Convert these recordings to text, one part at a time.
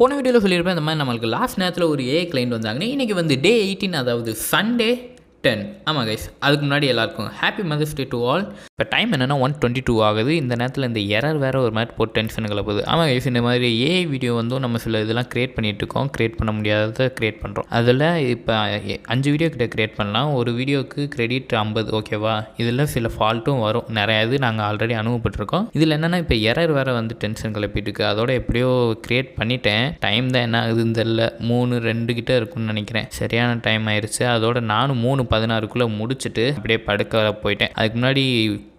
போன வீடியோவில் சொல்லியிருப்பேன் இந்த மாதிரி நம்மளுக்கு லாஸ்ட் நேரத்தில் ஒரு ஏஐ கிளைண்ட் வந்தாங்க. இன்றைக்கி வந்து டே 18, அதாவது சண்டே 10. ஆமாம் கைஸ், அதுக்கு முன்னாடி எல்லாருக்கும் happy mother's day to all. இப்போ டைம் என்னென்னா 1:22 ஆகுது. இந்த நேரத்தில் இந்த எரர் வேறு ஒரு மாதிரி போட்டு டென்ஷன் கிளப்புது. ஆமாம் கைஸ், இந்த மாதிரி ஏஐ வீடியோ வந்து நம்ம சில இதெல்லாம் க்ரியேட் பண்ணிகிட்ருக்கோம். க்ரியேட் பண்ண முடியாததை க்ரியேட் பண்ணுறோம். அதில் இப்போ 5 வீடியோ கிட்ட க்ரியேட் பண்ணலாம். ஒரு வீடியோவுக்கு கிரெடிட் 50, ஓகேவா? இதில் சில ஃபால்ட்டும் வரும். நிறையா இது நாங்கள் ஆல்ரெடி அனுபவப்பட்டிருக்கோம். இதில் என்னென்னா இப்போ எரர் வேறு வந்து டென்ஷன் கிளப்பிட்டு இருக்குது. அதோட எப்படியோ க்ரியேட் பண்ணிட்டேன். டைம் தான் என்ன ஆகுதுன்னு தெரியல. 3:02 கிட்ட இருக்குன்னு நினைக்கிறேன். சரியான டைம் ஆயிடுச்சு. அதோட நானும் 3:16 முடிச்சுட்டு அப்படியே படுக்க போயிட்டேன். அதுக்கு முன்னாடி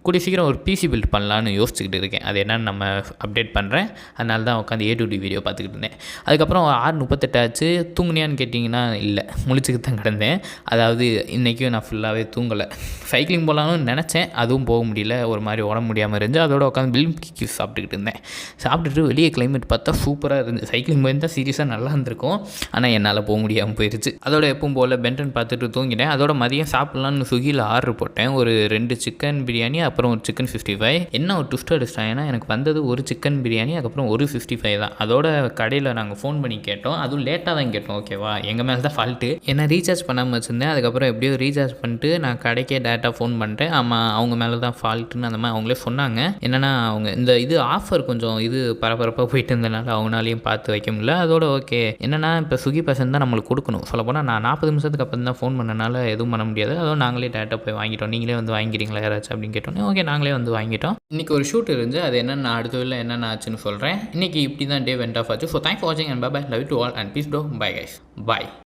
கூடிய சீக்கிரம் ஒரு பிசி பில்ட் பண்ணலான்னு யோசிச்சுக்கிட்டு இருக்கேன். அது என்னென்னு நம்ம அப்டேட் பண்ணுறேன். அதனால தான் உட்காந்து A2D வீடியோ பார்த்துக்கிட்டு இருந்தேன். அதுக்கப்புறம் 6:38 ஆச்சு. தூங்குனியான்னு கேட்டிங்கன்னா இல்லை, முழிச்சுக்கிட்டு தான் கிடந்தேன். அதாவது இன்றைக்கும் நான் ஃபுல்லாகவே தூங்கலை. சைக்கிளிங் போகலான்னு நினச்சேன், அதுவும் போக முடியல. ஒரு மாதிரி உடம்பு முடியாமல் இருந்துச்சு. அதோட உட்காந்து பிலிம் சாப்பிட்டுக்கிட்டு இருந்தேன். சாப்பிட்டுட்டு வெளியே கிளைமேட் பார்த்தா சூப்பராக இருந்துச்சு. சைக்கிளிங் போயிருந்தால் சீரியஸாக நல்லா இருந்திருக்கும். ஆனால் என்னால் போக முடியாமல் போயிடுச்சு. அதோட எப்பவும் போல் பென்டன் பார்த்துட்டு தூங்கிட்டேன். அதோட மதியம் சாப்பிட்லான்னு ஸ்விக்கியில் ஆர்டர் போட்டேன். ஒரு 2 சிக்கன் பிரியாணி, அப்புறம் ஒரு சிக்கன் 55. என்ன ஒரு ட்விஸ்ட் அடிச்சிட்டாங்க, ஏன்னா எனக்கு வந்தது ஒரு சிக்கன் பிரியாணி, அதுக்கப்புறம் ஒரு 55 தான். அதோட கடையில் நாங்கள் ஃபோன் பண்ணி கேட்டோம். அதுவும் லேட்டாக தான் கேட்டோம், ஓகேவா? எங்கள் மேலே தான் ஃபால்ட்டு. ஏன்னா ரீசார்ஜ் பண்ணாமல் வச்சுருந்தேன். அதுக்கப்புறம் எப்படியோ ரீசார்ஜ் பண்ணிட்டு நான் கடைக்கே டேரெக்டாக ஃபோன் பண்ணிட்டேன். ஆமாம், அவங்க மேலே தான் ஃபால்ட்டுன்னு அந்த மாதிரி அவங்களே சொன்னாங்க. என்னென்னா அவங்க இந்த இது ஆஃபர் கொஞ்சம் இது பரபரப்பாக போயிட்டு இருந்தனால அவங்களாலையும் பார்த்து வைக்க முடியல. அதோட ஓகே, என்னென்னா இப்போ ஸ்விக்கி பர்சன் தான் நம்மளுக்கு கொடுக்கணும். சொல்லப்போனால் நான் 40 நிமிஷத்துக்கு அப்புறம் தான் ஃபோன் பண்ணனால எதுவும் பண்ண முடியாது. அதுவும் நாங்களே டேரெக்டாக போய் வாங்கிட்டோம். நீங்களே வந்து வாங்கிக்கிறீங்களா யாராச்சும் அப்படின்னு கேட்டோன்னே ஓகே நாங்களே வந்து வாங்கிட்டோம். இன்றைக்கி ஒரு ஷூட் இருந்துச்சு. அது என்னென்ன நான் அடுத்த வீட்டில் என்னென்ன ஆச்சுன்னு சொல்கிறேன். இன்றைக்கி இப்படி தான் டே வெண்ட் ஆஃப் ஆச்சு. ஸோ தேங்க்ஸ் ஃபார் வாட்சிங் and bye bye. Love you to all and peace bro. Bye guys, by.